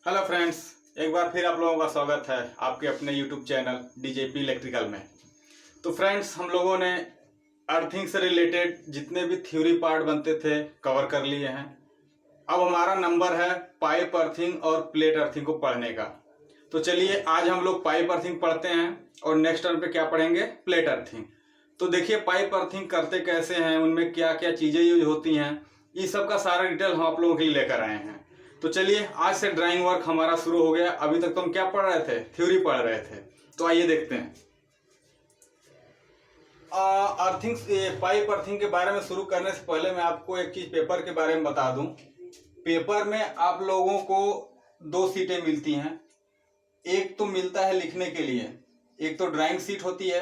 Hello friends, एक बार फिर आप लोगों का स्वागत है आपके अपने यूट्यूब चैनल डीजेपी इलेक्ट्रिकल में। तो फ्रेंड्स, हम लोगों ने अर्थिंग से रिलेटेड जितने भी थ्योरी पार्ट बनते थे कवर कर लिए हैं। अब हमारा नंबर है पाइप अर्थिंग और प्लेट अर्थिंग को पढ़ने का। तो चलिए आज हम लोग पाइप अर्थिंग पढ़ते हैं और नेक्स्ट टर्न पे क्या पढ़ेंगे, प्लेट अर्थिंग। तो देखिए पाइप अर्थिंग करते कैसे हैं, उनमें क्या क्या चीज़ें यूज होती हैं, इस सब का सारा डिटेल हम आप लोगों के लिए लेकर आए हैं। तो चलिए आज से ड्राइंग वर्क हमारा शुरू हो गया। अभी तक तो हम क्या पढ़ रहे थे, थ्योरी पढ़ रहे थे। तो आइए देखते हैं। अर्थिंग पाइप अर्थिंग के बारे में शुरू करने से पहले मैं आपको एक चीज पेपर के बारे में बता दूं। पेपर में आप लोगों को दो सीटें मिलती हैं। एक तो मिलता है लिखने के लिए, एक तो ड्राइंग सीट होती है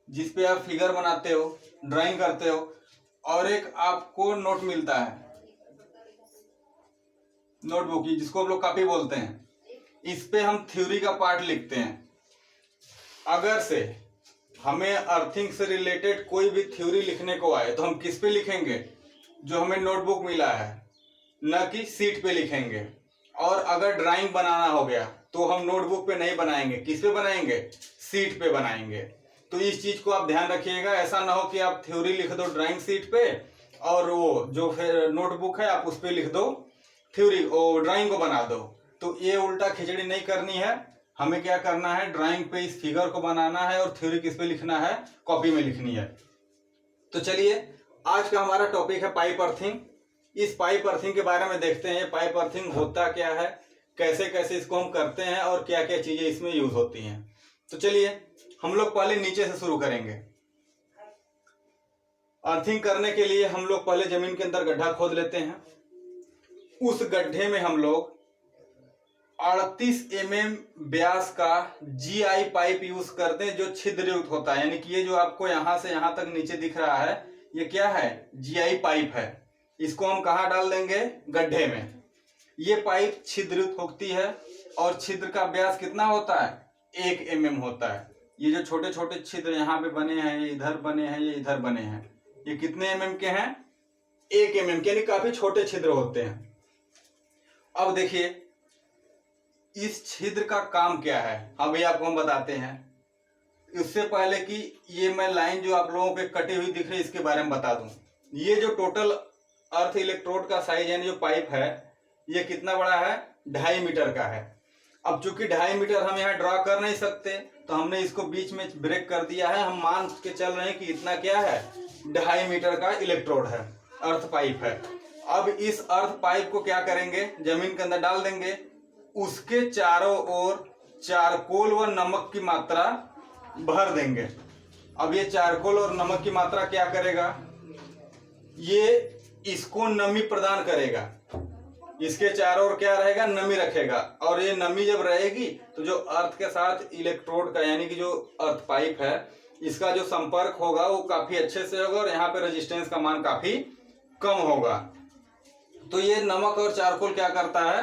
जिसपे आप फिगर बनाते हो, ड्राइंग करते हो, और एक आपको नोट मिलता है, नोटबुक जिसको हम लोग कॉपी बोलते हैं। इस पे हम थ्योरी का पार्ट लिखते हैं। अगर से हमें अर्थिंग से रिलेटेड कोई भी थ्योरी लिखने को आए तो हम किस पे लिखेंगे, जो हमें नोटबुक मिला है, न कि सीट पे लिखेंगे। और अगर ड्राइंग बनाना हो गया तो हम नोटबुक पे नहीं बनाएंगे, किस पे बनाएंगे, सीट पे बनाएंगे। तो इस चीज को आप ध्यान रखिएगा। ऐसा ना हो कि आप थ्योरी लिख दो ड्राइंग सीट पे और वो जो फिर नोटबुक है आप उस पे लिख दो थ्योरी, और ड्राइंग को बना दो। तो ये उल्टा खिचड़ी नहीं करनी है। हमें क्या करना है, ड्राइंग पे इस फिगर को बनाना है और थ्योरी किस पे लिखना है, कॉपी में लिखनी है। तो चलिए आज का हमारा टॉपिक है पाइप अर्थिंग। इस पाइप अर्थिंग के बारे में देखते हैं। ये पाइप अर्थिंग होता क्या है, कैसे कैसे इसको हम करते हैं और क्या क्या चीजें इसमें यूज होती हैं। तो चलिए हम लोग पहले नीचे से शुरू करेंगे। अर्थिंग करने के लिए हम लोग पहले जमीन के अंदर गड्ढा खोद लेते हैं। उस गड्ढे में हम लोग 38 mm व्यास का GI पाइप यूज करते हैं, जो छिद्र युक्त होता है। यानी कि ये जो आपको यहां से यहां तक नीचे दिख रहा है, ये क्या है, GI पाइप है। इसको हम कहां डाल देंगे, गड्ढे में। ये पाइप छिद्र युक्त होती है और छिद्र का व्यास कितना होता है, 1 mm होता है। ये जो छोटे छोटे छिद्र यहाँ पे बने हैं, ये इधर बने हैं, ये इधर बने हैं, ये कितने mm के हैं, 1 mm के, यानी काफी छोटे छिद्र होते हैं। अब देखिए इस छिद्र का काम क्या है, अभी आपको हम बताते हैं। इससे पहले कि ये मैं लाइन जो आप लोगों पे कटी हुई दिख रही है इसके बारे में बता दूं। ये जो टोटल अर्थ इलेक्ट्रोड का साइज यानी जो पाइप है, ये कितना बड़ा है, 2.5 मीटर का है। अब चूंकि 2.5 मीटर हम यहाँ ड्रा कर नहीं सकते, तो हमने इसको बीच में ब्रेक कर दिया है। हम मान के चल रहे हैं कि इतना क्या है, 2.5 मीटर का इलेक्ट्रोड है, अर्थ पाइप है। अब इस अर्थ पाइप को क्या करेंगे, जमीन के अंदर डाल देंगे। उसके चारों ओर चारकोल व नमक की मात्रा भर देंगे। अब ये चारकोल और नमक की मात्रा क्या करेगा, ये इसको नमी प्रदान करेगा। इसके चारों ओर क्या रहेगा, नमी रखेगा। और ये नमी जब रहेगी तो जो अर्थ के साथ इलेक्ट्रोड का यानी कि जो अर्थ पाइप है, इसका जो संपर्क होगा वो काफी अच्छे से होगा और यहाँ पे रेजिस्टेंस का मान काफी कम होगा। तो ये नमक और चारकोल क्या करता है,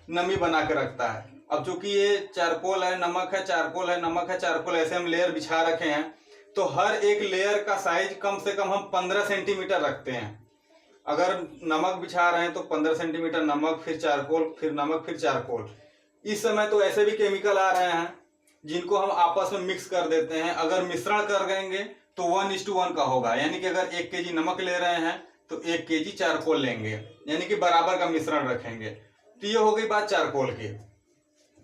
नमी बना के रखता है। अब चूंकि ये चारकोल है, नमक है, चारकोल है, नमक है, चारकोल, ऐसे हम लेयर बिछा रखे हैं। तो हर एक लेयर का साइज कम से कम हम 15 सेंटीमीटर रखते हैं। अगर नमक बिछा रहे हैं तो 15 सेंटीमीटर नमक, फिर चारकोल, फिर नमक, फिर चारकोल। इस समय तो ऐसे भी केमिकल आ रहे हैं जिनको हम आपस में मिक्स कर देते हैं। अगर मिश्रण कर देंगे तो 1:1 का होगा। यानी कि अगर 1 kg नमक ले रहे हैं तो 1 kg चारकोल लेंगे, यानी कि बराबर का मिश्रण रखेंगे। तो ये हो गई बात चारकोल की।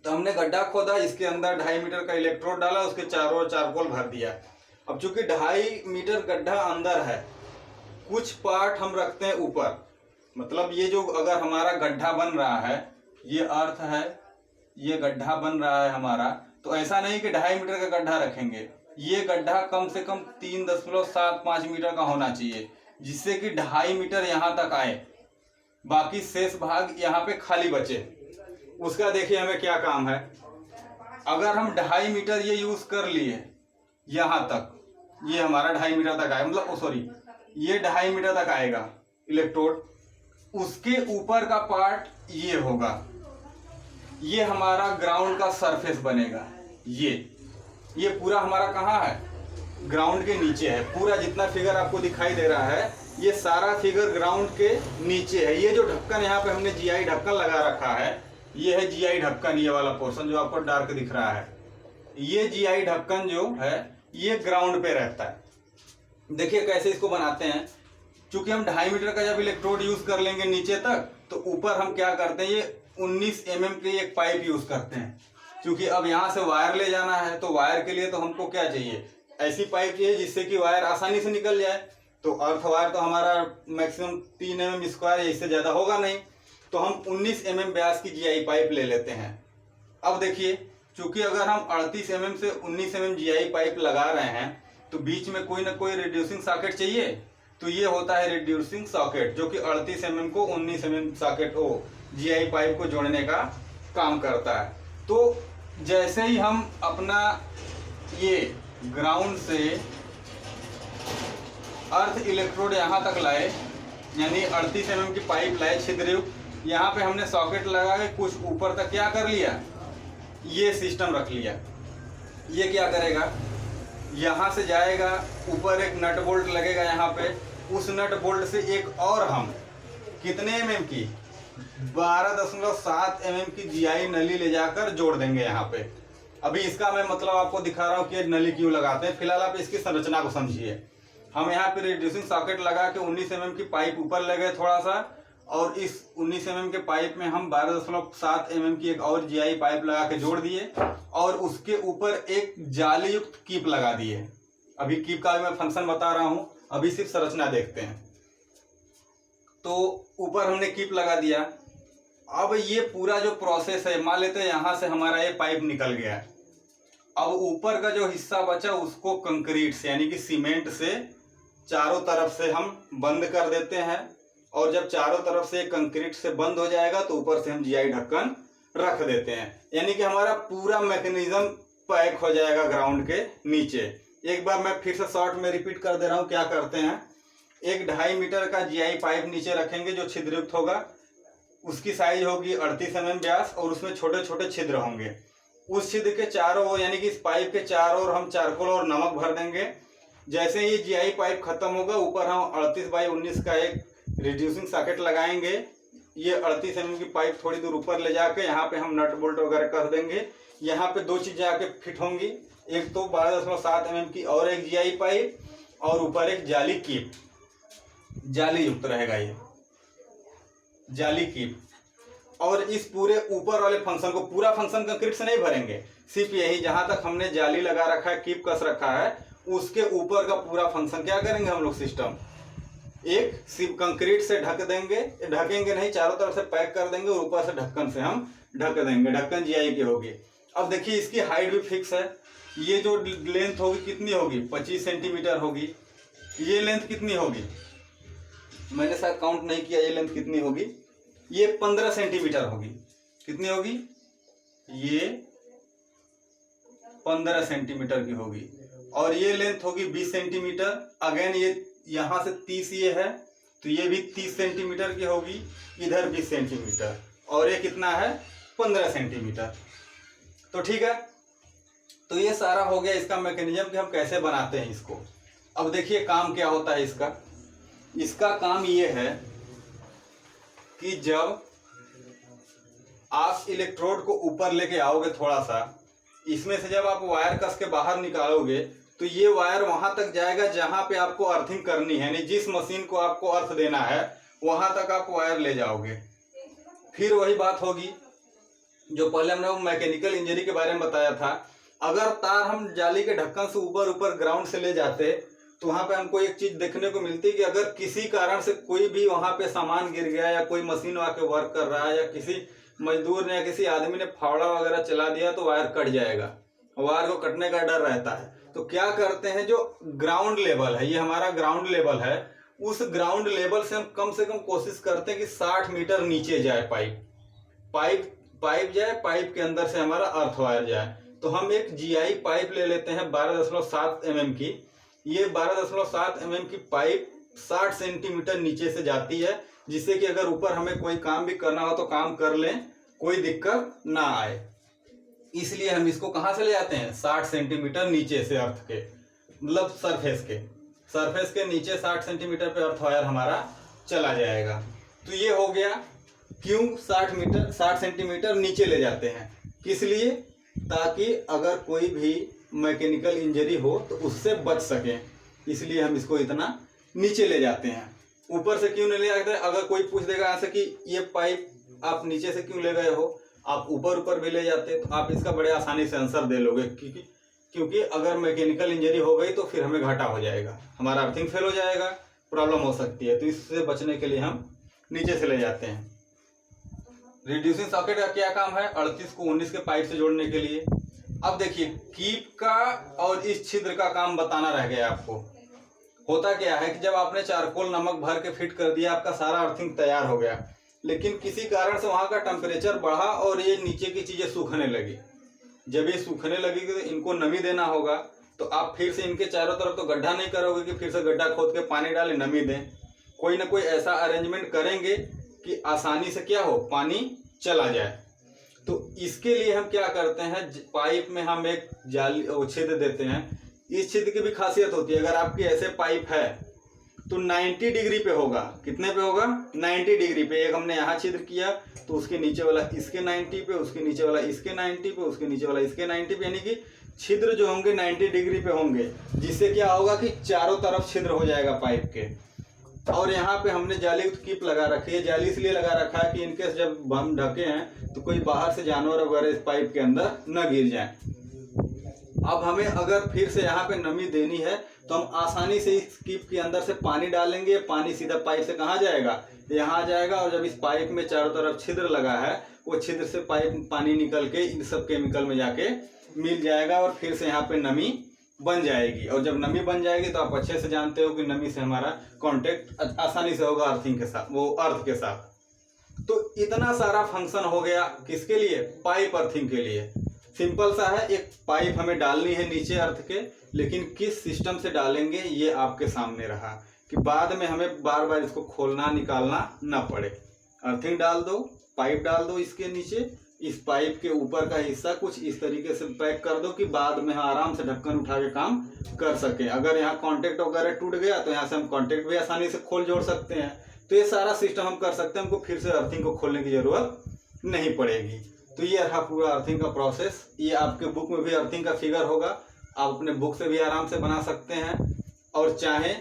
तो हमने गड्ढा खोदा, इसके अंदर 2.5 मीटर का इलेक्ट्रोड डाला, उसके चारों ओर चारकोल भर दिया। अब चूंकि 2.5 मीटर गड्ढा अंदर है, कुछ पार्ट हम रखते हैं ऊपर। मतलब ये जो अगर हमारा गड्ढा बन रहा है, ये अर्थ है, ये गड्ढा बन रहा है हमारा, तो ऐसा नहीं कि 2.5 मीटर का गड्ढा रखेंगे। ये गड्ढा कम से कम 3.75 मीटर का होना चाहिए, जिससे कि 2.5 मीटर यहाँ तक आए, बाकी शेष भाग यहाँ पे खाली बचे। उसका देखिए हमें क्या काम है। अगर हम 2.5 मीटर ये यूज कर लिए यहाँ तक, ये हमारा 2.5 मीटर तक आए, मतलब सॉरी ये 2.5 मीटर तक आएगा इलेक्ट्रोड। उसके ऊपर का पार्ट ये होगा, ये हमारा ग्राउंड का सरफेस बनेगा। ये पूरा हमारा कहाँ है, ग्राउंड के नीचे है। पूरा जितना फिगर आपको दिखाई दे रहा है ये सारा फिगर ग्राउंड के नीचे है। ये जो ढक्कन यहाँ पे हमने जीआई ढक्कन लगा रखा है, ये है जीआई ढक्कन, ये वाला पोर्शन जो आपको डार्क दिख रहा है, ये जीआई ढक्कन जो है ये ग्राउंड पे रहता है। देखिए कैसे इसको बनाते हैं। चूंकि हम 2.5 मीटर का जब इलेक्ट्रोड यूज कर लेंगे नीचे तक, तो ऊपर हम क्या करते हैं, ये 19 mm की एक पाइप यूज करते हैं। क्योंकि अब यहाँ से वायर ले जाना है, तो वायर के लिए तो हमको क्या चाहिए, ऐसी पाइप चाहिए जिससे कि वायर आसानी से निकल जाए। तो अर्थ वायर तो हमारा मैक्सिमम 3 mm स्क्वायर है, इससे ज़्यादा होगा नहीं। तो हम 19 mm व्यास की जीआई पाइप ले लेते हैं। अब देखिए, चूंकि अगर हम 38 mm से 19 mm जीआई पाइप लगा रहे हैं, तो बीच में कोई ना कोई रिड्यूसिंग सॉकेट चाहिए। तो ये होता है रिड्यूसिंग सॉकेट, जो कि 38 mm को 19 mm सॉकेट हो जीआई पाइप को जोड़ने का काम करता है। तो जैसे ही हम अपना ये ग्राउंड से अर्थ इलेक्ट्रोड यहाँ तक लाए, यानी 38 mm की पाइप लाए छिद्रयुक्त, यहाँ पे हमने सॉकेट लगा के कुछ ऊपर तक क्या कर लिया, ये सिस्टम रख लिया। ये क्या करेगा, यहाँ से जाएगा, ऊपर एक नट बोल्ट लगेगा यहाँ पे, उस नट बोल्ट से एक और हम कितने mm की 12.7 mm की जीआई नली ले जाकर जोड़ देंगे यहाँ पे। अभी इसका मैं मतलब आपको दिखा रहा हूँ कि नली क्यों लगाते हैं। फिलहाल आप इसकी संरचना को समझिए। हम यहाँ पे रिड्यूसिंग सॉकेट लगा के 19 mm की पाइप ऊपर ले गए थोड़ा सा, और इस 19 mm के पाइप में हम 12.7 mm की एक और जीआई पाइप लगा के जोड़ दिए, और उसके ऊपर एक जाली युक्त कीप लगा दिए। अभी कीप का मैं फंक्शन बता रहा हूँ, अभी सिर्फ संरचना देखते हैं। तो ऊपर हमने कीप लगा दिया। अब ये पूरा जो प्रोसेस है, मान लेते हैं यहाँ से हमारा ये पाइप निकल गया। अब ऊपर का जो हिस्सा बचा उसको कंक्रीट से यानी कि सीमेंट से चारों तरफ से हम बंद कर देते हैं, और जब चारों तरफ से कंक्रीट से बंद हो जाएगा तो ऊपर से हम जीआई ढक्कन रख देते हैं। यानी कि हमारा पूरा मैकेनिज्म पैक हो जाएगा ग्राउंड के नीचे। एक बार मैं फिर से शॉर्ट में रिपीट कर दे रहा हूँ। क्या करते हैं, एक 2.5 मीटर का जीआई पाइप नीचे रखेंगे जो छिद्रयुक्त होगा, उसकी साइज होगी 38 mm व्यास, और उसमें छोटे छोटे छिद्र होंगे। उस छिद्र के चारों ओर यानी कि इस पाइप के चारों ओर हम चारकोल और नमक भर देंगे। जैसे ही जीआई पाइप खत्म होगा, ऊपर हम 38/19 का एक रिड्यूसिंग सॉकेट लगाएंगे। ये 38 mm की पाइप थोड़ी दूर ऊपर ले जाके यहाँ पे हम नट बोल्ट वगैरह कर देंगे। यहाँ पे 2 चीजें आके फिट होंगी, एक तो 12.7 mm की और एक जीआई पाइप, और ऊपर एक जाली कीप, जाली युक्त रहेगा ये जाली कीप। और इस पूरे ऊपर वाले फंक्शन को, पूरा फंक्शन कंक्रीट से नहीं भरेंगे, सिर्फ यही जहां तक हमने जाली लगा रखा है, कीप कस रखा है, उसके ऊपर का पूरा फंक्शन क्या करेंगे हम लोग, सिस्टम एक सिर्फ कंक्रीट से ढक देंगे, ढकेंगे नहीं, चारों तरफ से पैक कर देंगे, और ऊपर से ढक्कन से हम ढक देंगे। ढक्कन जीआई की होगी। अब देखिए इसकी हाइट भी फिक्स है। ये जो लेंथ होगी कितनी होगी, 25 सेंटीमीटर होगी। ये लेंथ कितनी होगी, मैंने शायद काउंट नहीं किया, ये लेंथ कितनी होगी, ये 15 सेंटीमीटर होगी। कितनी होगी, ये 15 सेंटीमीटर की होगी। और ये लेंथ होगी 20 सेंटीमीटर। अगेन ये यहाँ से 30 ये है, तो ये भी 30 सेंटीमीटर की होगी, इधर 20 सेंटीमीटर, और ये कितना है, 15 सेंटीमीटर। तो ठीक है, तो ये सारा हो गया इसका मैकेनिज्म कि हम कैसे बनाते हैं इसको। अब देखिए काम क्या होता है इसका। इसका काम ये है कि जब आप इलेक्ट्रोड को ऊपर लेके आओगे थोड़ा सा, इसमें से जब आप वायर कस के बाहर निकालोगे, तो ये वायर वहां तक जाएगा जहां पे आपको अर्थिंग करनी है, यानी जिस मशीन को आपको अर्थ देना है वहां तक आप वायर ले जाओगे। फिर वही बात होगी जो पहले हमने वो मैकेनिकल इंजरी के बारे में बताया था। अगर तार हम जाली के ढक्कन से ऊपर ऊपर ग्राउंड से ले जाते, तो वहां पे हमको एक चीज देखने को मिलती है कि अगर किसी कारण से कोई भी वहां पे सामान गिर गया, या कोई मशीन आके वर्क कर रहा है, या किसी मजदूर ने या किसी आदमी ने फावड़ा वगैरह चला दिया, तो वायर कट जाएगा। वायर को कटने का डर रहता है। तो क्या करते हैं, जो ग्राउंड लेवल है, ये हमारा ग्राउंड लेवल है, उस ग्राउंड लेवल से हम कम कोशिश करते हैं कि 60 मीटर नीचे जाए पाइप जाए, पाइप के अंदर से हमारा अर्थ वायर जाए। तो हम एक जीआई पाइप ले लेते हैं 12.7 mm की। ये 12.7 mm की पाइप 60 सेंटीमीटर नीचे से जाती है, जिससे कि अगर ऊपर हमें कोई काम भी करना हो तो काम कर लें, कोई दिक्कत ना आए। इसलिए हम इसको कहां से ले जाते हैं, 60 सेंटीमीटर नीचे से अर्थ के, मतलब सरफेस के। सरफेस के नीचे 60 सेंटीमीटर पे अर्थ वायर हमारा चला जाएगा। तो ये हो गया क्यों 60 सेंटीमीटर नीचे ले जाते हैं, किस लिए, ताकि अगर कोई भी मैकेनिकल इंजरी हो तो उससे बच सके, इसलिए हम इसको इतना नीचे ले जाते हैं। ऊपर से क्यों नहीं ले जाते, अगर कोई पूछ देगा ऐसे कि ये पाइप आप नीचे से क्यों ले गए हो, आप ऊपर भी ले जाते तो आप इसका बड़े आसानी से आंसर दे लोगे, क्योंकि अगर मैकेनिकल इंजरी हो गई तो फिर हमें घाटा हो जाएगा, हमारा अर्थिंग फेल हो जाएगा, प्रॉब्लम हो सकती है। तो इससे बचने के लिए हम नीचे से ले जाते हैं। रिड्यूसिंग सॉकेट का क्या काम है, 38 को 19 के पाइप से जोड़ने के लिए। अब देखिए कीप का और इस छिद्र का काम बताना रह गया आपको। होता क्या है कि जब आपने चारकोल नमक भर के फिट कर दिया, आपका सारा अर्थिंग तैयार हो गया, लेकिन किसी कारण से वहां का टेम्परेचर बढ़ा और ये नीचे की चीजें सूखने लगी। जब ये सूखने लगेगी तो इनको नमी देना होगा, तो आप फिर से इनके चारों तरफ तो गड्ढा नहीं करोगे कि फिर से गड्ढा खोद के पानी डालें नमी दें, कोई ना कोई ऐसा अरेंजमेंट करेंगे कि आसानी से क्या हो, पानी चला जाए। तो इसके लिए हम क्या करते हैं, पाइप में हम एक जाली छेद देते हैं। इस छेद की भी खासियत होती है, अगर आपकी ऐसे पाइप है तो 90 डिग्री पे होगा। कितने पे होगा, 90 डिग्री पे। एक हमने यहाँ छिद्र किया तो उसके नीचे वाला इसके 90 पे, उसके नीचे वाला इसके 90 पे, उसके नीचे वाला इसके 90 पे, यानी कि छिद्र जो होंगे 90 डिग्री पे होंगे, जिससे क्या होगा कि चारों तरफ छिद्र हो जाएगा पाइप के। और यहाँ पे हमने जाली कीप लगा रखी है। जाली इसलिए लगा रखा है कि इनकेस जब हम ढके हैं तो कोई बाहर से जानवर वगैरह इस पाइप के अंदर न गिर जाए। अब हमें अगर फिर से यहाँ पे नमी देनी है तो हम आसानी से इस कीप के अंदर से पानी डालेंगे, पानी सीधा पाइप से कहाँ जाएगा, यहाँ जाएगा। और जब इस पाइप में चारों तरफ छिद्र लगा है, वो छिद्र से पाइप पानी निकल के इन सब केमिकल में जाके मिल जाएगा और फिर से यहाँ पे नमी बन जाएगी। और जब नमी बन जाएगी तो आप अच्छे से जानते हो कि नमी से हमारा कांटेक्ट आसानी से होगा अर्थिंग के साथ, वो अर्थ के साथ। तो इतना सारा फंक्शन हो गया किसके लिए, पाइप अर्थिंग के लिए। सिंपल सा है, एक पाइप हमें डालनी है नीचे अर्थ के, लेकिन किस सिस्टम से डालेंगे ये आपके सामने रहा कि बाद में हमें बार बार इसको खोलना निकालना ना पड़े। अर्थिंग डाल दो, पाइप डाल दो इसके नीचे, इस पाइप के ऊपर का हिस्सा कुछ इस तरीके से पैक कर दो कि बाद में आराम से ढक्कन उठा के काम कर सके। अगर यहाँ कॉन्टेक्ट वगैरह टूट गया तो यहाँ से हम कॉन्टेक्ट भी आसानी से खोल जोड़ सकते हैं। तो ये सारा सिस्टम हम कर सकते हैं, हमको फिर से अर्थिंग को खोलने की जरूरत नहीं पड़ेगी। तो ये रहा पूरा अर्थिंग का प्रोसेस। ये आपके बुक में भी अर्थिंग का फिगर होगा, आप अपने बुक से भी आराम से बना सकते हैं, और चाहें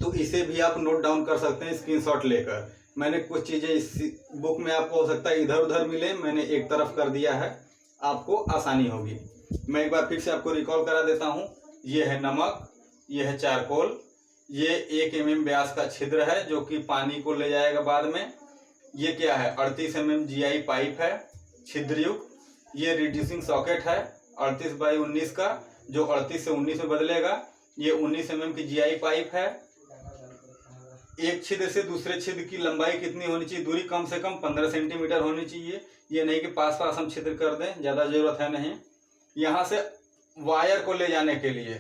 तो इसे भी आप नोट डाउन कर सकते हैं स्क्रीनशॉट लेकर। मैंने कुछ चीज़ें इस बुक में आपको हो सकता है इधर उधर मिले, मैंने एक तरफ कर दिया है, आपको आसानी होगी। मैं एक बार फिर से आपको रिकॉल करा देता हूँ। ये है नमक, ये है चारकोल, ये 1 mm व्यास का छिद्र है जो कि पानी को ले जाएगा बाद में। ये क्या है, 38 mm GI पाइप है छिद्रयुक्त। ये रिड्यूसिंग सॉकेट है 38/19 का, जो 38 से 19 में बदलेगा। ये 19 mm की GI पाइप है। एक छिद्र से दूसरे छिद्र की लंबाई कितनी होनी चाहिए, दूरी कम से कम 15 सेंटीमीटर होनी चाहिए। ये नहीं कि पास पास हम छिद्र कर दें, ज़्यादा जरूरत है नहीं। यहाँ से वायर को ले जाने के लिए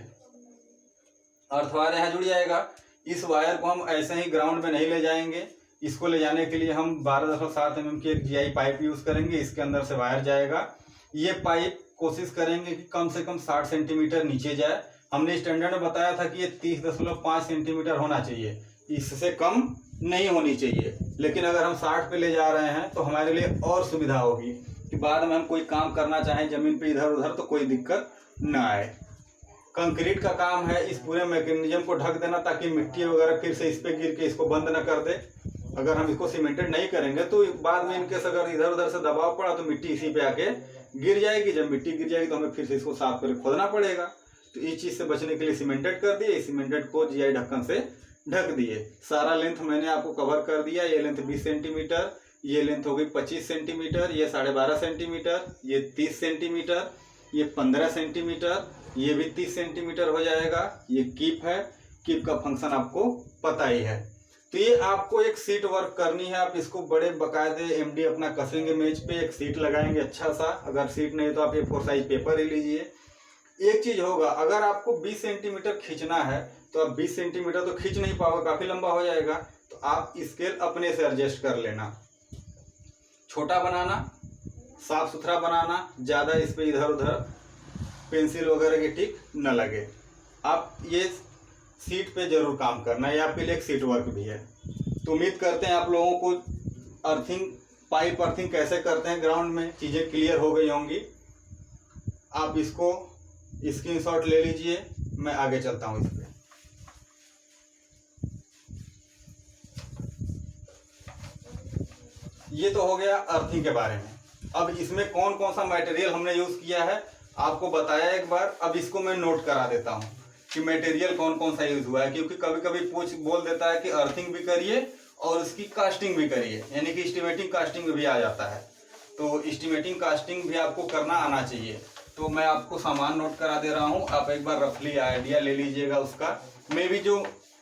अर्थ वायर यहाँ जुड़ जाएगा। इस वायर को हम ऐसे ही ग्राउंड में नहीं ले जाएंगे, इसको ले जाने के लिए हम 12.7 mm की एक GI पाइप यूज़ करेंगे। इसके अंदर से वायर जाएगा। ये पाइप कोशिश करेंगे कि कम से कम 60 सेंटीमीटर नीचे जाए। हमने स्टैंडर्ड में बताया था कि ये 30.5 सेंटीमीटर होना चाहिए, इससे कम नहीं होनी चाहिए। लेकिन अगर हम 60 पे ले जा रहे हैं तो हमारे लिए और सुविधा होगी कि बाद में हम कोई काम करना चाहें ज़मीन पे इधर उधर तो कोई दिक्कत ना आए। कंक्रीट का काम है इस पूरे मैकेनिज्म को ढक देना, ताकि मिट्टी वगैरह फिर से इस पे गिर के इसको बंद न कर दे। अगर हम इसको सीमेंटेड नहीं करेंगे तो बाद में इनकेस अगर इधर उधर से दबाव पड़ा तो मिट्टी इसी पे आके गिर जाएगी। जब मिट्टी गिर जाएगी तो हमें फिर से इसको साफ करके खोदना पड़ेगा। तो इस चीज़ से बचने के लिए सीमेंटेड कर दिए, सीमेंटेड को GI ढक्कन से ढक दिए। सारा लेंथ मैंने आपको कवर कर दिया। ये लेंथ 20 सेंटीमीटर, ये लेंथ हो गई 25 सेंटीमीटर, ये 12.5 सेंटीमीटर, ये 30 सेंटीमीटर, ये 15 सेंटीमीटर, ये भी 30 सेंटीमीटर हो जाएगा। ये कीप है, कीप का फंक्शन आपको पता ही है। तो ये आपको एक सीट वर्क करनी है। आप इसको बड़े बाकायदे MD अपना कसेंगे मेज पे, एक सीट लगाएंगे अच्छा सा। अगर सीट नहीं तो आप A4 साइज पेपर ही लीजिए। एक चीज होगा, अगर आपको 20 सेंटीमीटर खींचना है तो आप 20 सेंटीमीटर तो खींच नहीं पाओगे, काफी लंबा हो जाएगा। तो आप स्केल अपने से एडजस्ट कर लेना, छोटा बनाना, साफ सुथरा बनाना, ज्यादा इस पे इधर उधर पेंसिल वगैरह की टिक न लगे। आप ये सीट पे जरूर काम करना है, ये आपके लिए एक सीट वर्क भी है। तो उम्मीद करते हैं आप लोगों को अर्थिंग, पाइप अर्थिंग कैसे करते हैं ग्राउंड में, चीज़ें क्लियर हो गई होंगी। आप इसको स्क्रीनशॉट ले लीजिए, मैं आगे चलता हूँ इस पर। ये तो हो गया अर्थिंग के बारे में। अब इसमें कौन कौन सा मटेरियल हमने यूज़ किया है आपको बताया एक बार। अब इसको मैं नोट करा देता हूँ कि मटेरियल कौन कौन सा यूज़ हुआ है, क्योंकि कभी कभी बोल देता है कि अर्थिंग भी करिए और उसकी कास्टिंग भी करिए, यानी कि एस्टिमेटिंग कास्टिंग भी आ जाता है। तो एस्टिमेटिंग कास्टिंग भी आपको करना आना चाहिए। तो मैं आपको सामान नोट करा दे रहा हूँ, आप एक बार रफली आइडिया ले लीजिएगा उसका। मे भी जो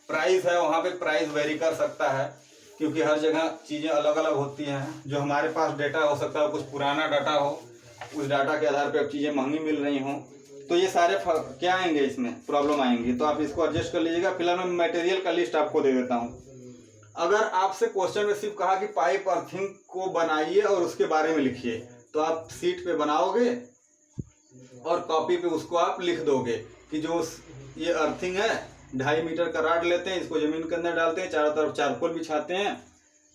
प्राइस है वहाँ पे प्राइस वेरी कर सकता है, क्योंकि हर जगह चीज़ें अलग अलग होती हैं। जो हमारे पास डेटा हो सकता है कुछ पुराना डाटा हो, उस डाटा के आधार पे अब चीज़ें महंगी मिल रही हों, तो ये सारे क्या आएंगे, इसमें प्रॉब्लम आएंगी। तो आप इसको एडजस्ट कर लीजिएगा। फिलहाल मैं मटेरियल का लिस्ट आपको दे देता हूँ। अगर आपसे क्वेश्चन में सिर्फ कहा कि पाइप अर्थिंग को बनाइए और उसके बारे में लिखिए, तो आप सीट पे बनाओगे और कॉपी पे उसको आप लिख दोगे कि जो ये अर्थिंग है 2.5 मीटर का राड लेते हैं, इसको जमीन के अंदर डालते हैं, चारों तरफ चारकोल बिछाते हैं,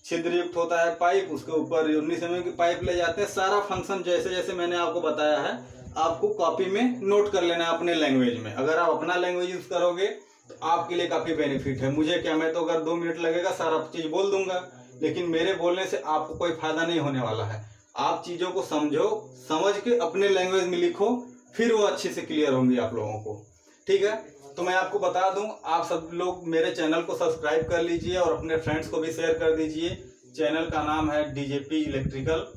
छिद्र युक्त होता है पाइप, उसके ऊपर 19 mm की पाइप ले जाते हैं। सारा फंक्शन जैसे जैसे मैंने आपको बताया है आपको कॉपी में नोट कर लेना है अपने लैंग्वेज में। अगर आप अपना लैंग्वेज यूज करोगे तो आपके लिए काफ़ी बेनिफिट है। मुझे क्या, मैं तो अगर 2 मिनट लगेगा सारा चीज़ बोल दूंगा, लेकिन मेरे बोलने से आपको कोई फायदा नहीं होने वाला है। आप चीज़ों को समझो, समझ के अपने लैंग्वेज में लिखो, फिर वो अच्छे से क्लियर होंगी आप लोगों को। ठीक है, तो मैं आपको बता दूं, आप सब लोग मेरे चैनल को सब्सक्राइब कर लीजिए और अपने फ्रेंड्स को भी शेयर कर दीजिए। चैनल का नाम है डीजेपी इलेक्ट्रिकल।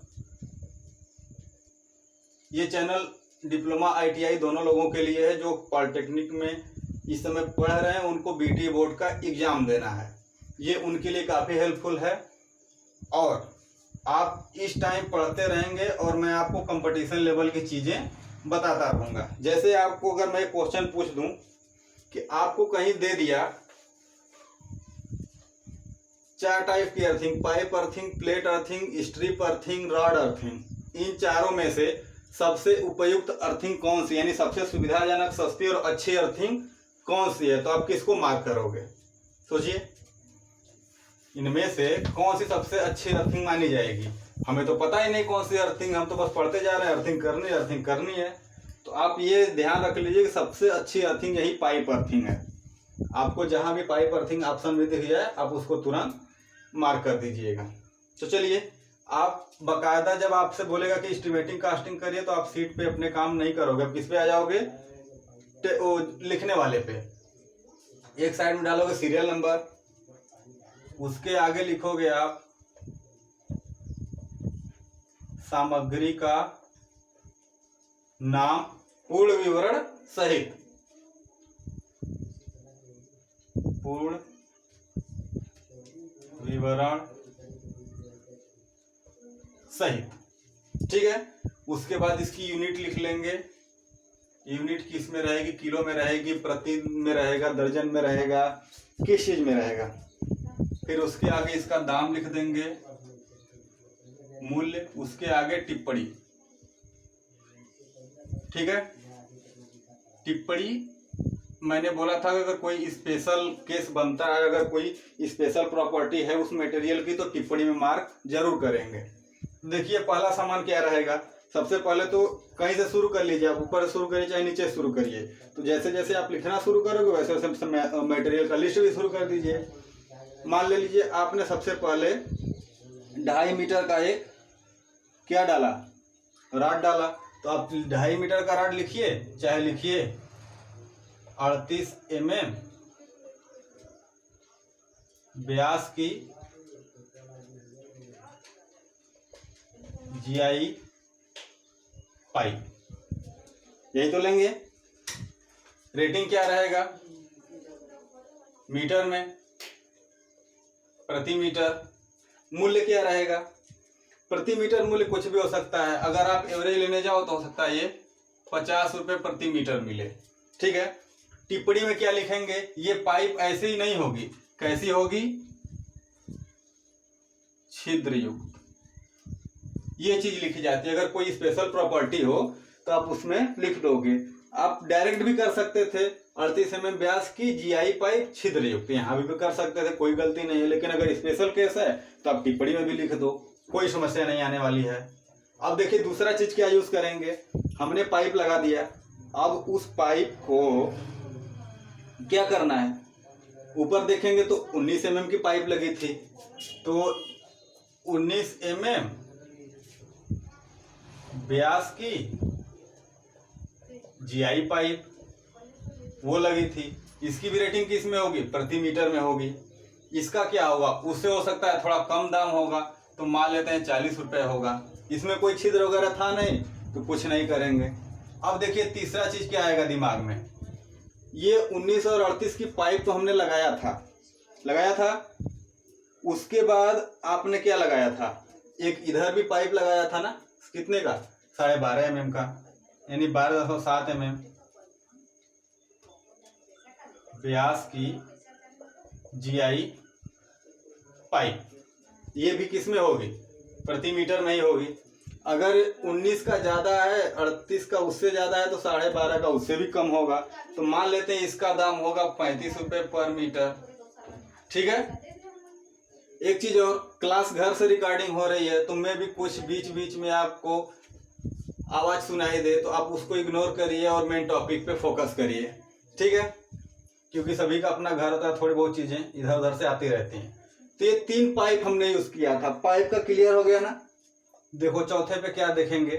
ये चैनल डिप्लोमा ITI दोनों लोगों के लिए है। जो पॉलिटेक्निक में इस समय पढ़ रहे हैं उनको BTE बोर्ड का एग्ज़ाम देना है, ये उनके लिए काफ़ी हेल्पफुल है। और आप इस टाइम पढ़ते रहेंगे और मैं आपको कंपटीशन लेवल की चीज़ें बताता रहूँगा। जैसे आपको अगर मैं क्वेश्चन पूछ दूँ कि आपको कहीं दे दिया 4 टाइप की earthing, pipe earthing, plate earthing, strip earthing, rod earthing, इन चारों में से सबसे उपयुक्त अर्थिंग कौन सी, यानी सबसे सुविधाजनक, सस्ती और अच्छी अर्थिंग कौन सी है, तो आप किसको मार्क करोगे? सोचिए, इनमें से कौन सी सबसे अच्छी अर्थिंग मानी जाएगी? हमें तो पता ही नहीं कौन सी अर्थिंग, हम तो बस पढ़ते जा रहे हैं अर्थिंग करनी है। तो आप ये ध्यान रख लीजिए कि सबसे अच्छी अर्थिंग यही पाइप अर्थिंग है। आपको जहां भी पाइप अर्थिंग ऑप्शन में दिख जाए आप उसको तुरंत मार्क कर दीजिएगा। तो चलिए, आप बाकायदा जब आपसे बोलेगा कि एस्टिमेटिंग कास्टिंग करिए तो आप सीट पे अपने काम नहीं करोगे। अब किस पे आ जाओगे? वो लिखने वाले पे। एक साइड में डालोगे सीरियल नंबर, उसके आगे लिखोगे आप सामग्री का नाम पूर्ण विवरण सहित, पूर्ण विवरण सहित। ठीक है, उसके बाद इसकी यूनिट लिख लेंगे। यूनिट किस में रहेगी? किलो में रहेगी, प्रति में रहेगा, दर्जन में रहेगा, किस चीज में रहेगा? फिर उसके आगे इसका दाम लिख देंगे, मूल्य, उसके आगे टिप्पणी। ठीक है, टिप्पणी मैंने बोला था अगर कोई स्पेशल केस बनता है, अगर कोई स्पेशल प्रॉपर्टी है उस मटेरियल की, तो टिप्पणी में मार्क जरूर करेंगे। देखिए, पहला सामान क्या रहेगा? सबसे पहले तो कहीं से शुरू कर लीजिए, आप ऊपर से शुरू करिए चाहे नीचे शुरू करिए। तो जैसे जैसे आप लिखना शुरू करोगे वैसे वैसे मटेरियल का लिस्ट भी शुरू कर दीजिए। मान ले लीजिए आपने सबसे पहले 2.5 मीटर का एक क्या डाला? राड डाला। तो आप 2.5 मीटर का राड लिखिए, चाहे लिखिए 38 mm व्यास की GI पाइप, यही तो लेंगे। रेटिंग क्या रहेगा? मीटर में, प्रति मीटर। मूल्य क्या रहेगा? प्रति मीटर मूल्य कुछ भी हो सकता है। अगर आप एवरेज लेने जाओ तो हो सकता है ये 50 रुपये प्रति मीटर मिले। ठीक है, टिप्पणी में क्या लिखेंगे? ये पाइप ऐसे ही नहीं होगी, कैसी होगी? छिद्र युक्त, ये चीज लिखी जाती है। अगर कोई स्पेशल प्रॉपर्टी हो तो आप उसमें लिख दोगे। आप डायरेक्ट भी कर सकते थे, 38 mm व्यास की GI पाइप छिद्र युक्त। यहाँ भी कर सकते थे, कोई गलती नहीं है, लेकिन अगर स्पेशल केस है तो आप टिप्पणी में भी लिख दो, कोई समस्या नहीं आने वाली है। अब देखिए दूसरा चीज क्या यूज करेंगे, हमने पाइप लगा दिया, अब उस पाइप को क्या करना है, ऊपर देखेंगे तो 19 mm की पाइप लगी थी, तो 19 mm व्यास की GI पाइप वो लगी थी। इसकी भी रेटिंग किस में होगी, प्रति मीटर में होगी। इसका क्या होगा, उससे हो सकता है थोड़ा कम दाम होगा, तो मान लेते हैं 40 रुपये होगा। इसमें कोई छिद्र वगैरह था नहीं तो कुछ नहीं करेंगे। अब देखिए तीसरा चीज क्या आएगा दिमाग में, ये 19 और 38 की पाइप तो हमने लगाया था, उसके बाद आपने क्या लगाया था, एक इधर भी पाइप लगाया था ना, कितने का, 12.5 mm का, यानी 12.7 mm व्यास की GI पाइप। ये भी किस में होगी, प्रति मीटर में ही होगी। अगर 19 का ज्यादा है, 38 का उससे ज्यादा है, तो 12.5 का उससे भी कम होगा, तो मान लेते हैं इसका दाम होगा 35 रुपये पर मीटर। ठीक है। एक चीज और, क्लास घर से रिकॉर्डिंग हो रही है, तो मैं भी कुछ बीच बीच में आपको आवाज सुनाई दे तो आप उसको इग्नोर करिए और मेन टॉपिक पे फोकस करिए। ठीक है, क्योंकि सभी का अपना घर होता है, थोड़ी बहुत चीजें इधर उधर से आती रहती हैं। तो ये 3 पाइप हमने यूज किया था, पाइप का क्लियर हो गया ना। देखो चौथे पे क्या देखेंगे,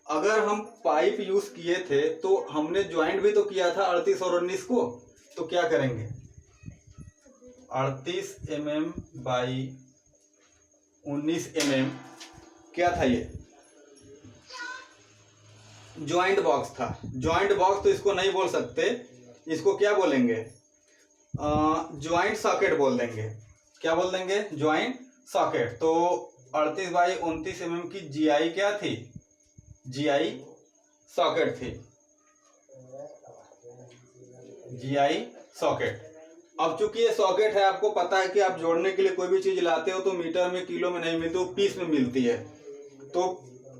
अगर हम पाइप यूज किए थे तो हमने ज्वाइंट भी तो किया था 38 और 19 को, तो क्या करेंगे, 38 mm बाई 19 mm क्या था, ये ज्वाइंट बॉक्स था। ज्वाइंट बॉक्स तो इसको नहीं बोल सकते, इसको क्या बोलेंगे, ज्वाइंट सॉकेट बोल देंगे। क्या बोल देंगे, ज्वाइंट सॉकेट। तो 38 बाई 29 mm की GI क्या थी, GI सॉकेट थी, GI सॉकेट। अब चूंकि ये सॉकेट है, आपको पता है कि आप जोड़ने के लिए कोई भी चीज लाते हो तो मीटर में किलो में नहीं मिलती, वो पीस में मिलती है। तो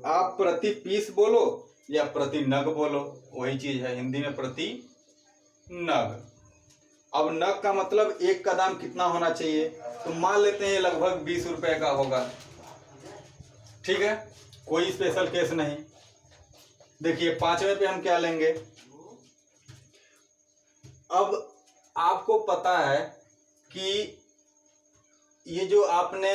आप प्रति पीस बोलो या प्रति नग बोलो, वही चीज है, हिंदी में प्रति नग। अब नग का मतलब एक का दाम कितना होना चाहिए, तो मान लेते हैं लगभग 20 रुपए का होगा। ठीक है, कोई स्पेशल केस नहीं। देखिए 5वें पे हम क्या लेंगे, अब आपको पता है कि ये जो आपने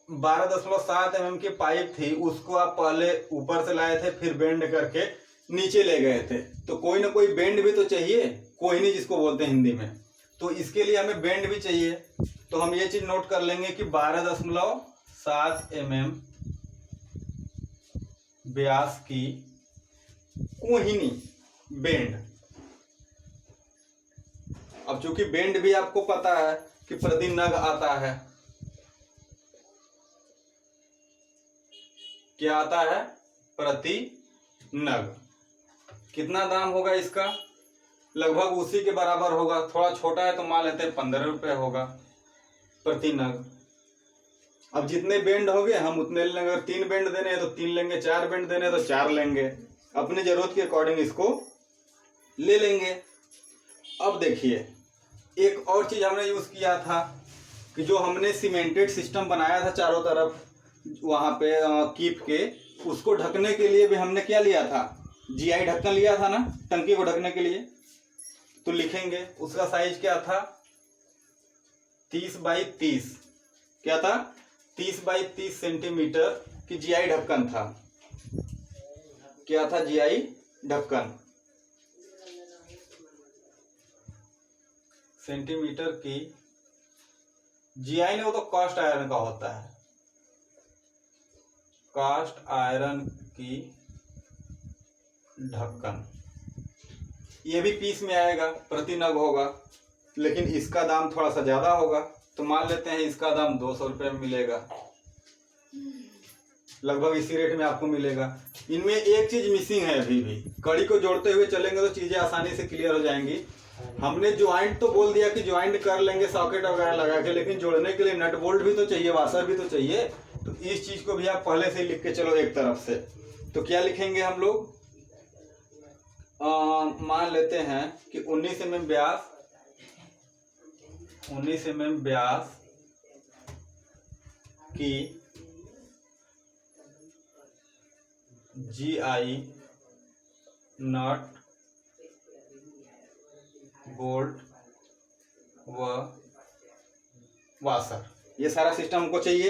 12.7 mm की पाइप थी, उसको आप पहले ऊपर से लाए थे, फिर बेंड करके नीचे ले गए थे, तो कोई ना कोई बेंड भी तो चाहिए, कोई नहीं जिसको बोलते हैं हिंदी में, तो इसके लिए हमें बेंड भी चाहिए। तो हम ये चीज नोट कर लेंगे कि 12.7 mm व्यास की कोहिनी बेंड। अब चूंकि बेंड भी आपको पता है कि प्रति नग आता है, क्या आता है, प्रति नग। कितना दाम होगा इसका, लगभग उसी के बराबर होगा, थोड़ा छोटा है तो मान लेते हैं 15 रुपये होगा प्रति नग। अब जितने बेंड हो गए हम उतने लेंगे, अगर 3 बेंड देने हैं तो 3 लेंगे, 4 बेंड देने हैं तो 4 लेंगे, अपनी जरूरत के अकॉर्डिंग इसको ले लेंगे। अब देखिए एक और चीज हमने यूज किया था कि जो हमने सीमेंटेड सिस्टम बनाया था चारों तरफ वहां पे कीप के, उसको ढकने के लिए भी हमने क्या लिया था, GI ढक्कन लिया था ना, टंकी को ढकने के लिए। तो लिखेंगे उसका साइज क्या था, 30 बाई 30, क्या था, 30 बाई 30 सेंटीमीटर की GI ढक्कन था। क्या था, GI ढक्कन, सेंटीमीटर की GI ने, वो तो कास्ट आयरन का होता है, कास्ट आयरन की ढक्कन। ये भी पीस में आएगा, प्रति नग होगा, लेकिन इसका दाम थोड़ा सा ज्यादा होगा, तो मान लेते हैं इसका दाम 200 रुपये में मिलेगा, लगभग इसी रेट में आपको मिलेगा। इनमें एक चीज मिसिंग है, अभी भी कड़ी को जोड़ते हुए चलेंगे तो चीजें आसानी से क्लियर हो जाएंगी। हमने ज्वाइंट तो बोल दिया कि ज्वाइंट कर लेंगे सॉकेट वगैरह लगा के, लेकिन जोड़ने के लिए नट बोल्ट भी तो चाहिए, वाशर भी तो चाहिए, तो इस चीज को भी आप पहले से ही लिख के चलो एक तरफ से। तो क्या लिखेंगे हम लोग, मान लेते हैं कि 19 mm व्यास, 19 mm व्यास की GI नट, बोल्ट व वाशर, ये सारा सिस्टम हमको चाहिए।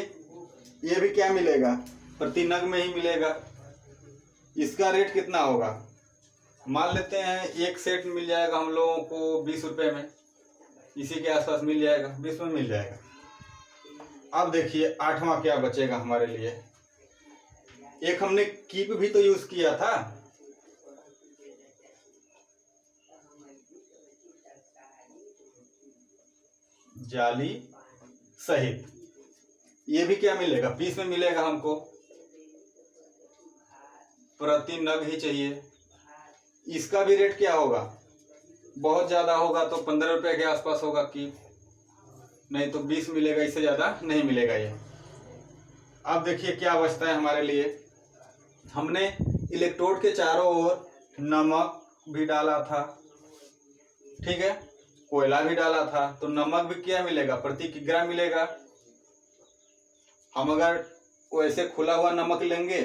ये भी क्या मिलेगा, प्रति नग में ही मिलेगा। इसका रेट कितना होगा, मान लेते हैं एक सेट मिल जाएगा हम लोगों को 20 रुपये में, इसी के आसपास मिल जाएगा, 20 में मिल जाएगा। अब देखिए 8वां क्या बचेगा हमारे लिए। एक हमने कीप भी तो यूज किया था, जाली सहित, ये भी क्या मिलेगा, 20 में मिलेगा हमको, प्रति नग ही चाहिए। इसका भी रेट क्या होगा, बहुत ज़्यादा होगा तो 15 रुपये के आसपास होगा की, नहीं तो 20 मिलेगा, इससे ज़्यादा नहीं मिलेगा ये। अब देखिए क्या बचता है हमारे लिए। हमने इलेक्ट्रोड के चारों ओर नमक भी डाला था, ठीक है, कोयला भी डाला था, तो नमक भी क्या मिलेगा, प्रति किग्रा मिलेगा। हम अगर वैसे खुला हुआ नमक लेंगे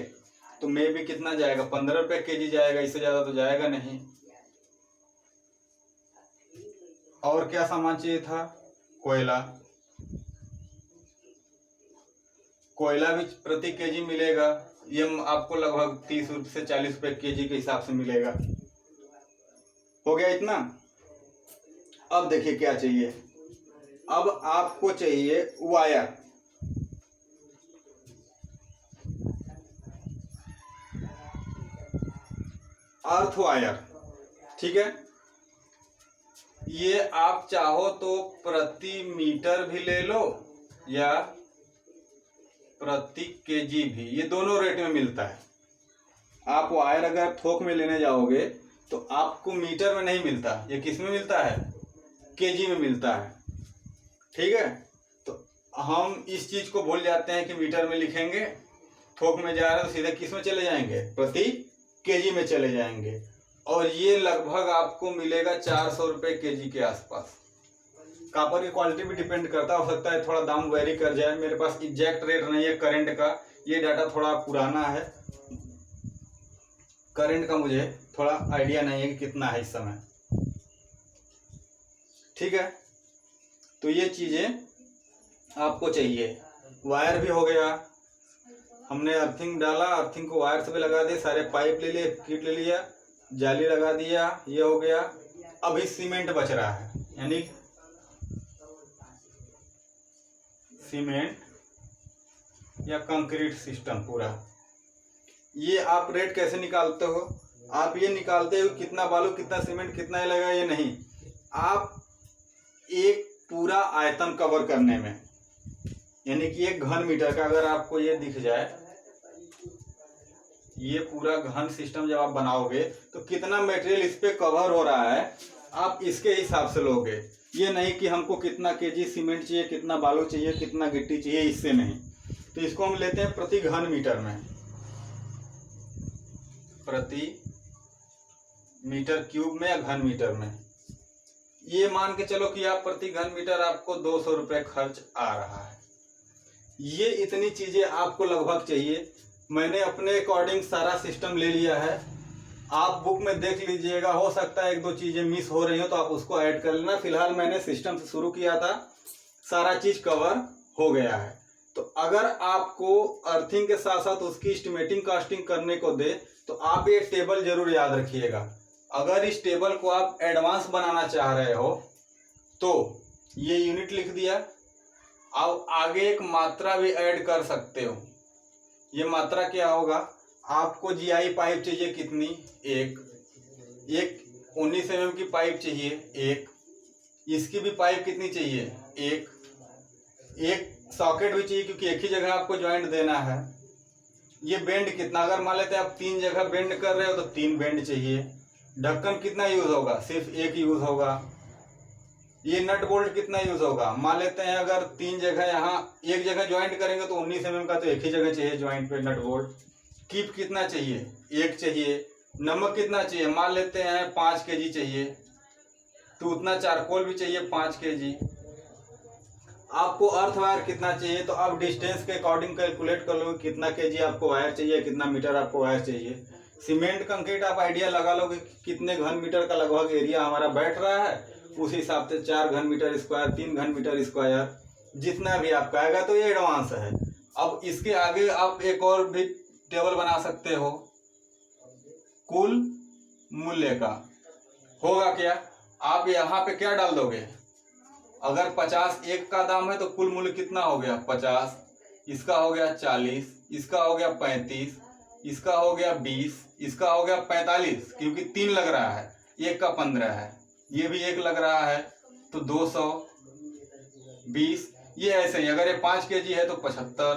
तो में भी कितना जाएगा, 15 रुपये केजी जाएगा, इससे ज़्यादा तो जाएगा नहीं। और क्या सामान चाहिए था, कोयला, कोयला भी प्रति केजी मिलेगा, ये आपको लगभग 30 से 40 रुपये केजी के हिसाब से मिलेगा। हो गया इतना। अब देखिए क्या चाहिए, अब आपको चाहिए वायर, अर्थ वायर, ठीक है। ये आप चाहो तो प्रति मीटर भी ले लो या प्रति केजी भी, ये दोनों रेट में मिलता है। आप वायर अगर थोक में लेने जाओगे तो आपको मीटर में नहीं मिलता, ये किस में मिलता है, केजी में मिलता है, ठीक है। तो हम इस चीज को भूल जाते हैं कि मीटर में लिखेंगे, थोक में जा रहे हैं तो सीधे किस में चले जाएंगे, प्रति केजी में चले जाएंगे। और ये लगभग आपको मिलेगा 400 रुपये केजी के आसपास। कॉपर की क्वालिटी भी डिपेंड करता, हो सकता है थोड़ा दाम वेरी कर जाए, मेरे पास एग्जैक्ट रेट नहीं है करंट का, ये डाटा थोड़ा पुराना है, करंट का मुझे थोड़ा आइडिया नहीं है कि कितना है इस समय, ठीक है। तो ये चीजें आपको चाहिए। वायर भी हो गया, हमने अर्थिंग डाला, अर्थिंग को वायर से भी लगा दिया, सारे पाइप ले लिए, किट ले लिया, जाली लगा दिया, ये हो गया। अभी सीमेंट बच रहा है, यानी सीमेंट या कंक्रीट सिस्टम पूरा। ये आप रेट कैसे निकालते हो, आप ये निकालते हो कितना बालू, कितना सीमेंट, कितना लगेगा, ये नहीं, आप एक पूरा आयतन कवर करने में, यानी कि 1 घन मीटर का अगर आपको ये दिख जाए, ये पूरा घन सिस्टम जब आप बनाओगे तो कितना मटेरियल इस पे कवर हो रहा है, आप इसके हिसाब से लोगे। ये नहीं कि हमको कितना केजी सीमेंट चाहिए, कितना बालू चाहिए, कितना गिट्टी चाहिए, इससे नहीं। तो इसको हम लेते हैं प्रति घन मीटर में, प्रति मीटर क्यूब में या घन मीटर में। ये मान के चलो कि आप प्रति घन मीटर आपको 200 रुपये खर्च आ रहा है। ये इतनी चीजें आपको लगभग चाहिए। मैंने अपने अकॉर्डिंग सारा सिस्टम ले लिया है, आप बुक में देख लीजिएगा, हो सकता है 1-2 चीजें मिस हो रही हो तो आप उसको ऐड कर लेना। फिलहाल मैंने सिस्टम से शुरू किया था, सारा चीज कवर हो गया है। तो अगर आपको अर्थिंग के साथ साथ उसकी एस्टिमेटिंग कास्टिंग करने को दे तो आप ये टेबल जरूर याद रखिएगा। अगर इस टेबल को आप एडवांस बनाना चाह रहे हो तो ये यूनिट लिख दिया, अब आगे एक मात्रा भी ऐड कर सकते हो। ये मात्रा क्या होगा, आपको जीआई पाइप चाहिए कितनी, एक 19 mm की पाइप चाहिए, एक इसकी भी पाइप कितनी चाहिए, एक सॉकेट भी चाहिए क्योंकि एक ही जगह आपको ज्वाइंट देना है। ये बेंड कितना, अगर मान लेते हैं आप 3 जगह बेंड कर रहे हो तो 3 बेंड चाहिए। ढक्कन कितना यूज होगा, सिर्फ एक यूज होगा। ये नट बोल्ट कितना यूज होगा, मान लेते हैं अगर 3 जगह यहाँ एक जगह ज्वाइंट करेंगे तो 19 mm का तो एक ही जगह चाहिए ज्वाइंट पे नट बोल्ट। कीप कितना चाहिए, एक चाहिए। नमक कितना चाहिए, मान लेते हैं 5 kg चाहिए, तो उतना चारकोल भी चाहिए 5 kg। आपको अर्थ वायर कितना चाहिए, तो आप डिस्टेंस के अकॉर्डिंग कैलकुलेट कर लो कितना केजी आपको वायर चाहिए, कितना मीटर आपको वायर चाहिए। सीमेंट कंक्रीट आप आइडिया लगा लोगे कितने घन मीटर का लगभग एरिया हमारा बैठ रहा है, उस हिसाब से 4 घन मीटर स्क्वायर, 3 घन मीटर स्क्वायर, जितना भी आपका आएगा। तो ये एडवांस है। अब इसके आगे आप एक और भी टेबल बना सकते हो, कुल मूल्य का। होगा क्या, आप यहाँ पे क्या डाल दोगे, अगर 50 एक का दाम है तो कुल मूल्य कितना हो गया 50, इसका हो गया 40, इसका हो गया 35, इसका हो गया 20, इसका हो गया 45, क्योंकि 3 लग रहा है, एक का 15 है, ये भी एक लग रहा है, तो 220। ये ऐसे ही अगर ये 5 kg है तो 75।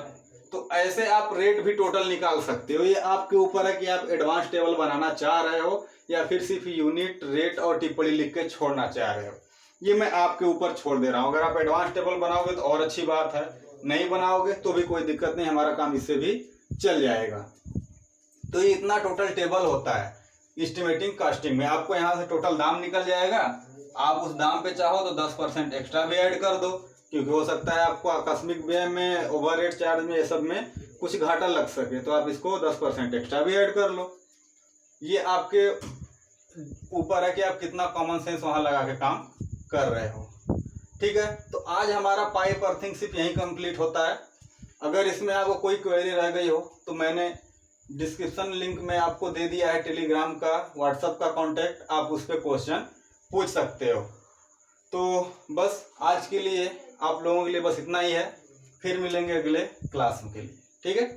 तो ऐसे आप रेट भी टोटल निकाल सकते हो। ये आपके ऊपर है कि आप एडवांस टेबल बनाना चाह रहे हो या फिर सिर्फ यूनिट, रेट और टिप्पणी लिख के छोड़ना चाह रहे हो। ये मैं आपके ऊपर छोड़ दे रहा हूँ। अगर आप एडवांस टेबल बनाओगे तो और अच्छी बात है, नहीं बनाओगे तो भी कोई दिक्कत नहीं, हमारा काम इससे भी चल जाएगा। तो ये इतना टोटल टेबल होता है एस्टिमेटिंग कास्टिंग में। आपको यहाँ से टोटल दाम निकल जाएगा। आप उस दाम पे चाहो तो 10% एक्स्ट्रा भी ऐड कर दो, क्योंकि हो सकता है आपको आकस्मिक व्यय में, ओवरहेड चार्ज में, ये सब में कुछ घाटा लग सके, तो आप इसको 10% एक्स्ट्रा भी ऐड कर लो। ये आपके ऊपर है कि आप कितना कॉमन सेंस वहाँ लगा के काम कर रहे हो। ठीक है, तो आज हमारा पाइप अर्थिंग सिर्फ यहीं कंप्लीट होता है। अगर इसमें आपको कोई क्वेरी रह गई हो तो मैंने डिस्क्रिप्शन लिंक में आपको दे दिया है टेलीग्राम का, व्हाट्सएप का कांटेक्ट, आप उस पर क्वेश्चन पूछ सकते हो। तो बस आज के लिए आप लोगों के लिए बस इतना ही है, फिर मिलेंगे अगले क्लास के लिए। ठीक है।